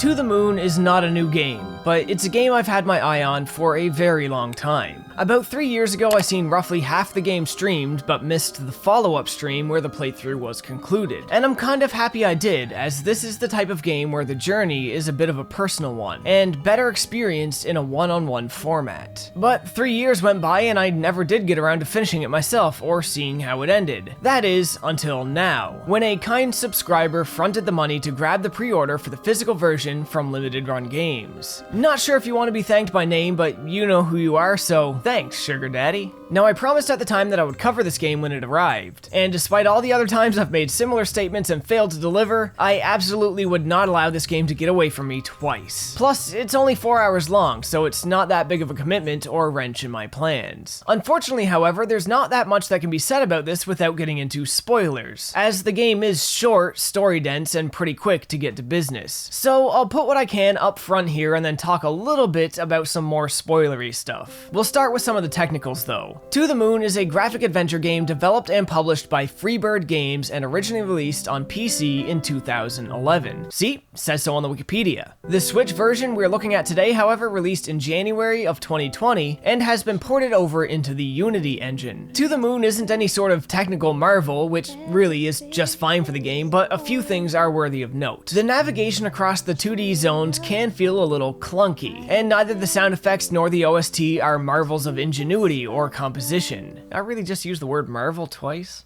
To the Moon is not a new game, but it's a game I've had my eye on for a very long time. About 3 years ago I seen roughly half the game streamed, but missed the follow-up stream where the playthrough was concluded. And I'm kind of happy I did, as this is the type of game where the journey is a bit of a personal one, and better experienced in a one-on-one format. But 3 years went by and I never did get around to finishing it myself or seeing how it ended. That is, until now, when a kind subscriber fronted the money to grab the pre-order for the physical version from Limited Run Games. Not sure if you want to be thanked by name, but you know who you are, so thanks, Sugar Daddy. Now, I promised at the time that I would cover this game when it arrived, and despite all the other times I've made similar statements and failed to deliver, I absolutely would not allow this game to get away from me twice. Plus, it's only 4 hours long, so it's not that big of a commitment or a wrench in my plans. Unfortunately, however, there's not that much that can be said about this without getting into spoilers, as the game is short, story-dense, and pretty quick to get to business. So I'll put what I can up front here and then talk a little bit about some more spoilery stuff. We'll start with some of the technicals though. To the Moon is a graphic adventure game developed and published by Freebird Games and originally released on PC in 2011. See, says so on the Wikipedia. The Switch version we're looking at today, however, released in January of 2020 and has been ported over into the Unity engine. To the Moon isn't any sort of technical marvel, which really is just fine for the game, but a few things are worthy of note. The navigation across the 2D zones can feel a little clunky, and neither the sound effects nor the OST are marvels of ingenuity or composition. I really just used the word marvel twice?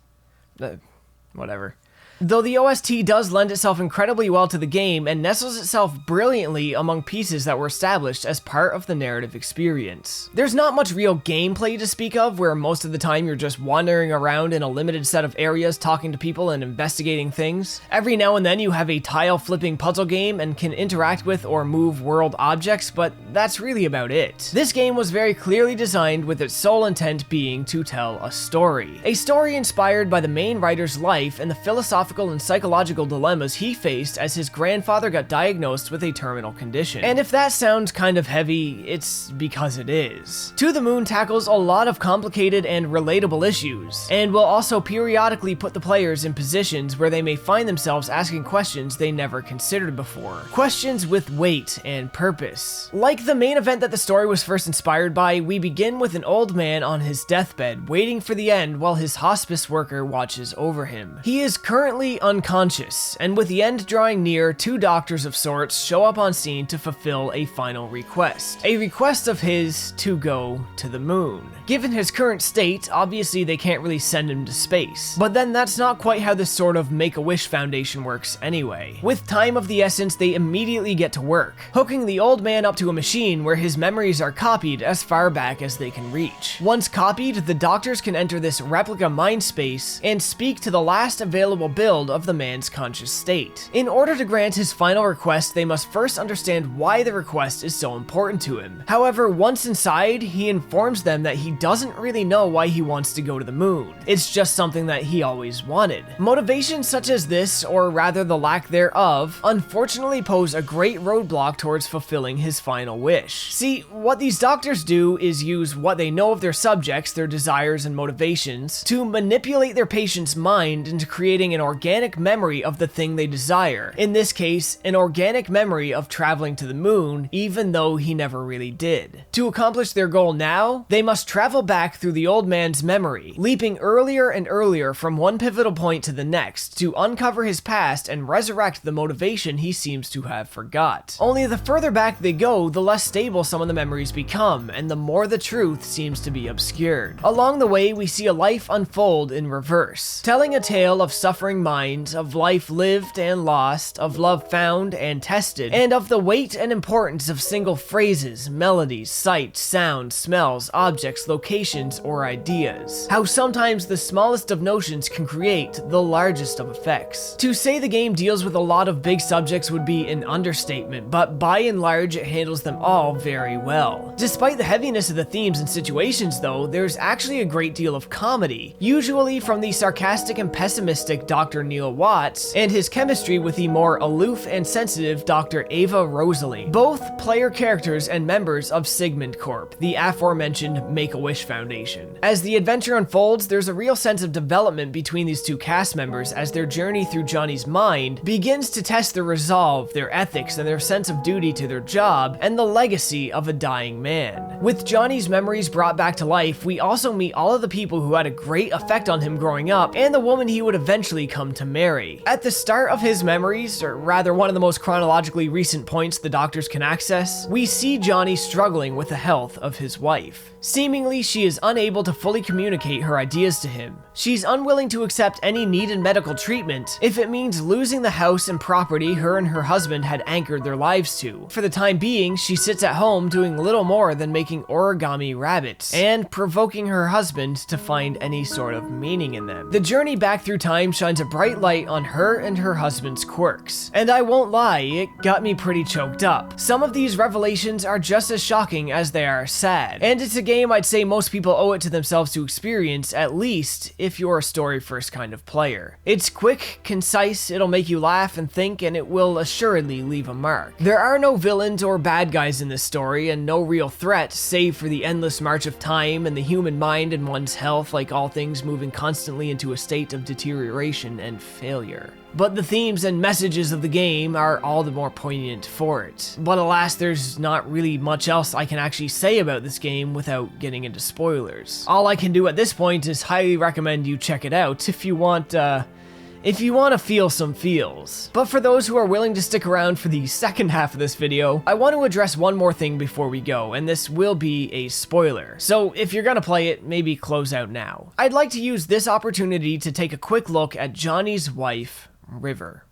Whatever. Though the OST does lend itself incredibly well to the game and nestles itself brilliantly among pieces that were established as part of the narrative experience. There's not much real gameplay to speak of, where most of the time you're just wandering around in a limited set of areas talking to people and investigating things. Every now and then you have a tile-flipping puzzle game and can interact with or move world objects, but that's really about it. This game was very clearly designed with its sole intent being to tell a story. A story inspired by the main writer's life and the philosophical and psychological dilemmas he faced as his grandfather got diagnosed with a terminal condition. And if that sounds kind of heavy, it's because it is. To the Moon tackles a lot of complicated and relatable issues, and will also periodically put the players in positions where they may find themselves asking questions they never considered before. Questions with weight and purpose. Like the main event that the story was first inspired by, we begin with an old man on his deathbed, waiting for the end while his hospice worker watches over him. He is currently unconscious, and with the end drawing near, two doctors of sorts show up on scene to fulfill a final request. A request of his to go to the moon. Given his current state, obviously they can't really send him to space. But then that's not quite how this sort of Make-A-Wish Foundation works anyway. With time of the essence, they immediately get to work, hooking the old man up to a machine where his memories are copied as far back as they can reach. Once copied, the doctors can enter this replica mind space and speak to the last available build of the man's conscious state. In order to grant his final request, they must first understand why the request is so important to him. However, once inside, he informs them that he doesn't really know why he wants to go to the moon. It's just something that he always wanted. Motivations such as this, or rather the lack thereof, unfortunately pose a great roadblock towards fulfilling his final wish. See, what these doctors do is use what they know of their subjects, their desires and motivations, to manipulate their patient's mind into creating an organic memory of the thing they desire. In this case, an organic memory of traveling to the moon, even though he never really did. To accomplish their goal now, they must travel back through the old man's memory, leaping earlier and earlier from one pivotal point to the next, to uncover his past and resurrect the motivation he seems to have forgot. Only the further back they go, the less stable some of the memories become, and the more the truth seems to be obscured. Along the way, we see a life unfold in reverse, telling a tale of suffering minds, of life lived and lost, of love found and tested, and of the weight and importance of single phrases, melodies, sights, sounds, smells, objects, locations, or ideas. How sometimes the smallest of notions can create the largest of effects. To say the game deals with a lot of big subjects would be an understatement, but by and large it handles them all very well. Despite the heaviness of the themes and situations though, there's actually a great deal of comedy, usually from the sarcastic and pessimistic Dr. Dr. Neil Watts, and his chemistry with the more aloof and sensitive Dr. Ava Rosalie, both player characters and members of Sigmund Corp, the aforementioned Make-A-Wish Foundation. As the adventure unfolds, there's a real sense of development between these two cast members as their journey through Johnny's mind begins to test their resolve, their ethics, and their sense of duty to their job, and the legacy of a dying man. With Johnny's memories brought back to life, we also meet all of the people who had a great effect on him growing up, and the woman he would eventually come to marry. At the start of his memories, or rather one of the most chronologically recent points the doctors can access, we see Johnny struggling with the health of his wife. Seemingly, she is unable to fully communicate her ideas to him. She's unwilling to accept any needed medical treatment if it means losing the house and property her and her husband had anchored their lives to. For the time being, she sits at home doing little more than making origami rabbits and provoking her husband to find any sort of meaning in them. The journey back through time shines a bright light on her and her husband's quirks, and I won't lie, it got me pretty choked up. Some of these revelations are just as shocking as they are sad, and it's a game I'd say most people owe it to themselves to experience, at least if you're a story-first kind of player. It's quick, concise, it'll make you laugh and think, and it will assuredly leave a mark. There are no villains or bad guys in this story, and no real threat, save for the endless march of time and the human mind and one's health, like all things moving constantly into a state of deterioration and failure. But the themes and messages of the game are all the more poignant for it. But alas, there's not really much else I can actually say about this game without getting into spoilers. All I can do at this point is highly recommend you check it out if you want to feel some feels. But for those who are willing to stick around for the second half of this video, I want to address one more thing before we go, and this will be a spoiler. So if you're gonna play it, maybe close out now. I'd like to use this opportunity to take a quick look at Johnny's wife, River.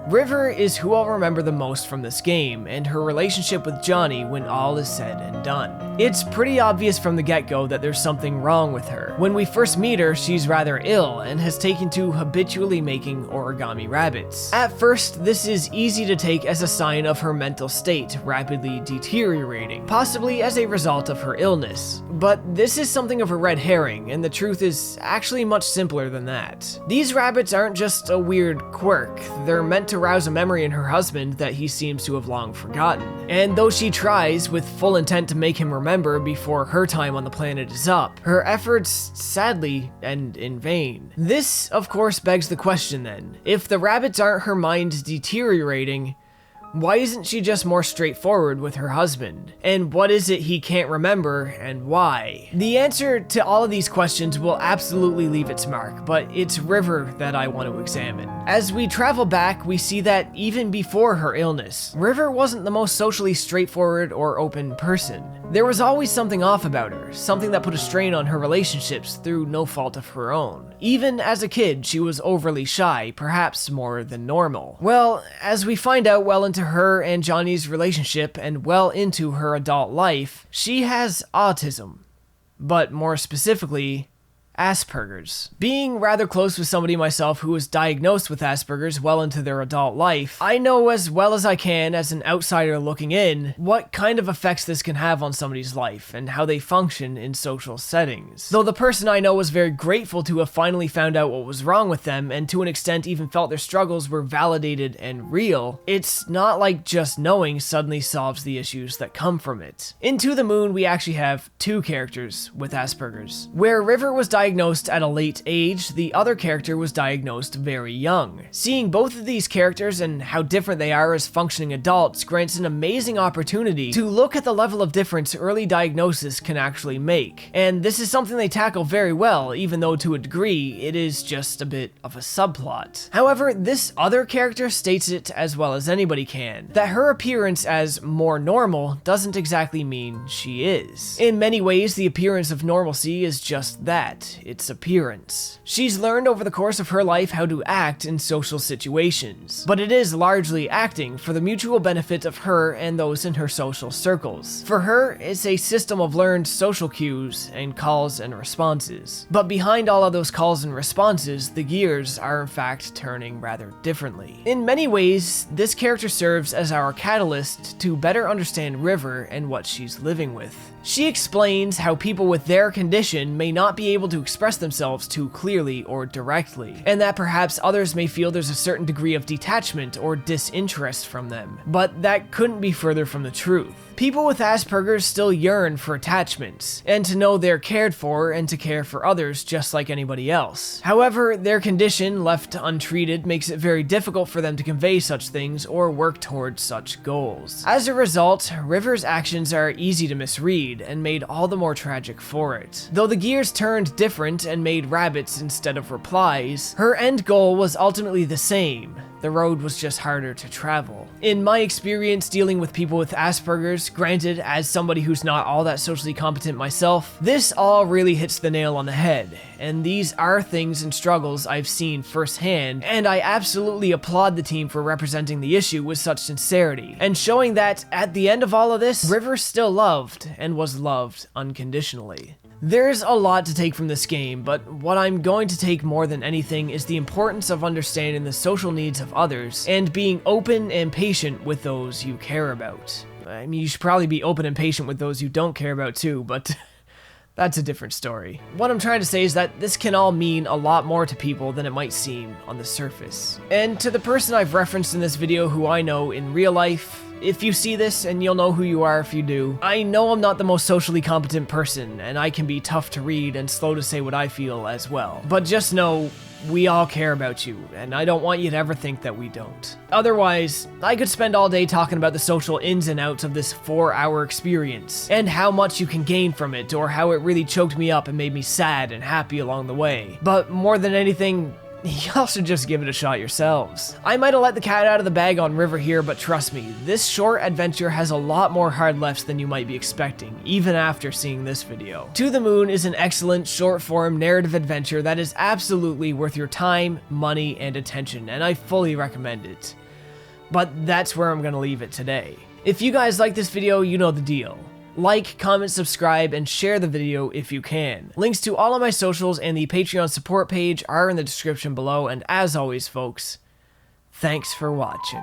River is who I'll remember the most from this game, and her relationship with Johnny when all is said and done. It's pretty obvious from the get-go that there's something wrong with her. When we first meet her, she's rather ill and has taken to habitually making origami rabbits. At first, this is easy to take as a sign of her mental state rapidly deteriorating, possibly as a result of her illness. But this is something of a red herring, and the truth is actually much simpler than that. These rabbits aren't just a weird quirk, they're meant to rouse a memory in her husband that he seems to have long forgotten. And though she tries with full intent to make him remember before her time on the planet is up, her efforts sadly end in vain. This, of course, begs the question then, if the rabbits aren't her mind deteriorating, why isn't she just more straightforward with her husband? And what is it he can't remember, and why? The answer to all of these questions will absolutely leave its mark, but it's River that I want to examine. As we travel back, we see that even before her illness, River wasn't the most socially straightforward or open person. There was always something off about her, something that put a strain on her relationships through no fault of her own. Even as a kid, she was overly shy, perhaps more than normal. Well, as we find out well into her and Johnny's relationship and well into her adult life, she has autism. But more specifically, Asperger's. Being rather close with somebody myself who was diagnosed with Asperger's well into their adult life, I know as well as I can as an outsider looking in what kind of effects this can have on somebody's life and how they function in social settings. Though the person I know was very grateful to have finally found out what was wrong with them and to an extent even felt their struggles were validated and real, it's not like just knowing suddenly solves the issues that come from it. In To the Moon, we actually have two characters with Asperger's. Where River was diagnosed at a late age, the other character was diagnosed very young. Seeing both of these characters and how different they are as functioning adults grants an amazing opportunity to look at the level of difference early diagnosis can actually make. And this is something they tackle very well, even though to a degree, it is just a bit of a subplot. However, this other character states it as well as anybody can, that her appearance as more normal doesn't exactly mean she is. In many ways, the appearance of normalcy is just that. its appearance. She's learned over the course of her life how to act in social situations, but it is largely acting for the mutual benefit of her and those in her social circles. For her, it's a system of learned social cues and calls and responses. But behind all of those calls and responses, the gears are in fact turning rather differently. In many ways, this character serves as our catalyst to better understand River and what she's living with. She explains how people with their condition may not be able to express themselves too clearly or directly, and that perhaps others may feel there's a certain degree of detachment or disinterest from them. But that couldn't be further from the truth. People with Asperger's still yearn for attachment, and to know they're cared for and to care for others just like anybody else. However, their condition, left untreated, makes it very difficult for them to convey such things or work towards such goals. As a result, River's actions are easy to misread and made all the more tragic for it. Though the gears turned different and made rabbits instead of replies, her end goal was ultimately the same. The road was just harder to travel. In my experience dealing with people with Asperger's, granted, as somebody who's not all that socially competent myself, this all really hits the nail on the head, and these are things and struggles I've seen firsthand, and I absolutely applaud the team for representing the issue with such sincerity, and showing that, at the end of all of this, River still loved, and was loved unconditionally. There's a lot to take from this game, but what I'm going to take more than anything is the importance of understanding the social needs of others, and being open and patient with those you care about. I mean, you should probably be open and patient with those you don't care about too, but that's a different story. What I'm trying to say is that this can all mean a lot more to people than it might seem on the surface. And to the person I've referenced in this video who I know in real life, if you see this, and you'll know who you are if you do, I know I'm not the most socially competent person, and I can be tough to read and slow to say what I feel as well. But just know, we all care about you, and I don't want you to ever think that we don't. Otherwise, I could spend all day talking about the social ins and outs of this 4-hour experience, and how much you can gain from it, or how it really choked me up and made me sad and happy along the way. But more than anything, y'all should just give it a shot yourselves. I might have let the cat out of the bag on River here, but trust me, this short adventure has a lot more hard lefts than you might be expecting, even after seeing this video. To the Moon is an excellent short-form narrative adventure that is absolutely worth your time, money, and attention, and I fully recommend it. But that's where I'm gonna leave it today. If you guys like this video, you know the deal. Like, comment, subscribe, and share the video if you can. Links to all of my socials and the Patreon support page are in the description below, and as always, folks, thanks for watching.